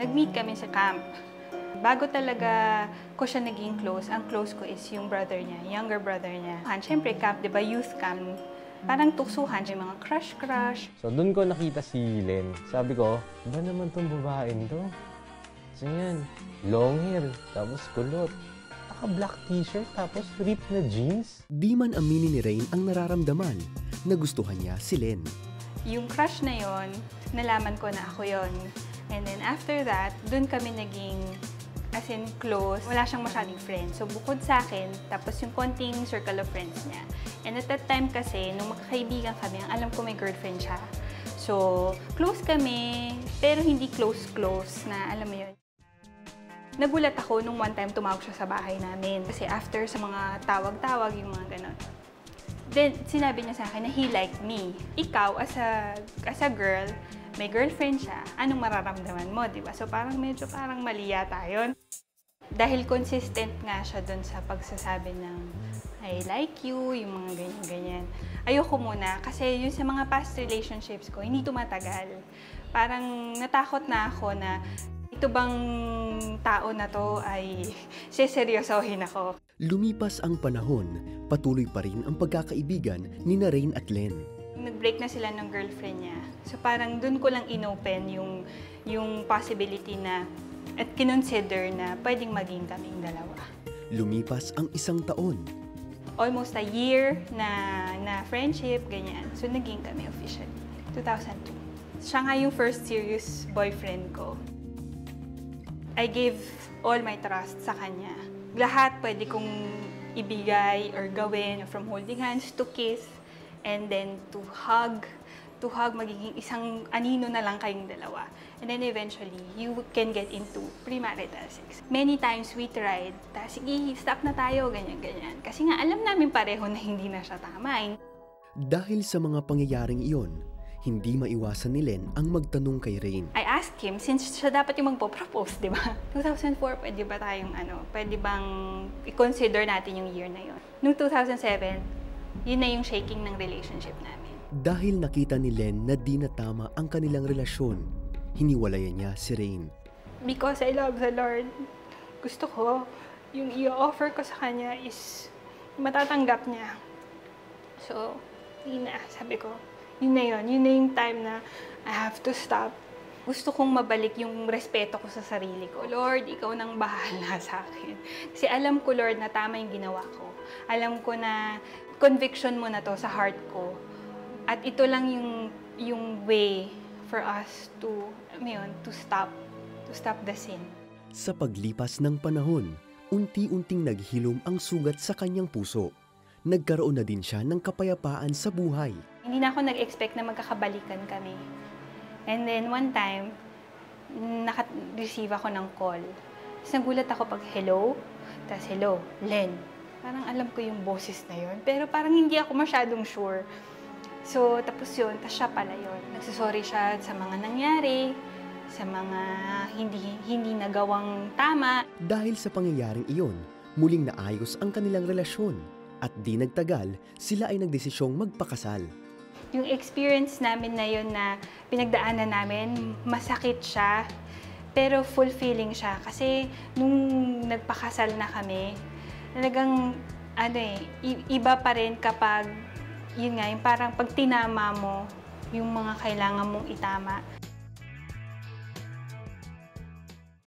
Nag-meet kami sa camp. Bago talaga ko siya naging close, ang close ko is yung brother niya, younger brother niya. Siyempre, camp, di ba, youth camp, parang tuksuhan, yung mga crush-crush. So, doon ko nakita si Len. Sabi ko, ba naman tong babaeng to? Kasi yan, long hair, tapos kulot. Naka-black t-shirt, tapos ripped na jeans. Di man aminin ni Rain ang nararamdaman, nagustuhan niya si Len. Yung crush na yon, nalaman ko na ako yon. And then after that, doon kami naging as in close. Wala siyang masyadong friends. So bukod sa akin, tapos yung konting circle of friends niya. And at that time kasi, nung magkakaibigan kami, ang alam ko may girlfriend siya. So close kami, pero hindi close-close na alam mo yun. Nagulat ako nung one time tumawag siya sa bahay namin. Kasi after sa mga tawag-tawag, yung mga ganon. Then sinabi niya sa akin na he liked me. Ikaw, as a girl, may girlfriend siya, anong mararamdaman mo, di ba? So parang medyo mali yata yun. Dahil consistent nga siya dun sa pagsasabi ng I like you, yung mga ganyan-ganyan. Ayoko muna kasi yun sa mga past relationships ko, hindi tumatagal. Parang natakot na ako na ito bang tao na to ay seseryosohin ako. Lumipas ang panahon, patuloy pa rin ang pagkakaibigan ni Rain at Len. Nag-break na sila ng girlfriend niya. So parang dun ko lang inopen yung possibility na at kinonsider na pwedeng maging kaming dalawa. Lumipas ang isang taon. Almost a year na friendship, ganyan. So naging kami officially. 2002. Siya nga yung first serious boyfriend ko. I gave all my trust sa kanya. Lahat pwede kong ibigay or gawin, from holding hands to kiss, and then to hug, magiging isang anino na lang kayong dalawa. And then eventually, you can get into premarital sex. Many times we tried, sige, stop na tayo, ganyan-ganyan. Kasi nga, alam namin pareho na hindi na siya tama. Dahil sa mga pangyayaring iyon, hindi maiwasan ni Len ang magtanong kay Rain. I asked him, since siya dapat yung magpo-propose, di ba? 2004, pwede ba tayong pwede bang i-consider natin yung year na yun? Noong 2007, yun na yung shaking ng relationship namin. Dahil nakita ni Len na di na tama ang kanilang relasyon, hiniwalayan niya si Rain. Because I love the Lord, gusto ko, yung i-offer ko sa kanya is matatanggap niya. So, yun na, sabi ko, yun na yung time na I have to stop. Gusto kong mabalik yung respeto ko sa sarili ko. Lord, ikaw nang bahala sa akin. Kasi alam ko, Lord, na tama yung ginawa ko. Alam ko na conviction mo na to sa heart ko. At ito lang yung way for us to stop the sin. Sa paglipas ng panahon, unti-unting naghilom ang sugat sa kanyang puso. Nagkaroon na din siya ng kapayapaan sa buhay. Hindi na ako nag-expect na magkakabalikan kami. And then one time, naka-receive ako ng call. Tapos nagulat ako pag hello, tapos hello, Len. Parang alam ko yung boses na yun, pero parang hindi ako masyadong sure. So, tapos yun, tapos siya pala yun. Nagsasorry siya sa mga nangyari, sa mga hindi nagawang tama. Dahil sa pangyayaring iyon, muling naayos ang kanilang relasyon. At di nagtagal, sila ay nagdesisyong magpakasal. Yung experience namin na yun na pinagdaanan namin, masakit siya, pero fulfilling siya. Kasi nung nagpakasal na kami, talagang iba pa rin kapag, yun nga, yung parang pag tinama mo yung mga kailangan mong itama.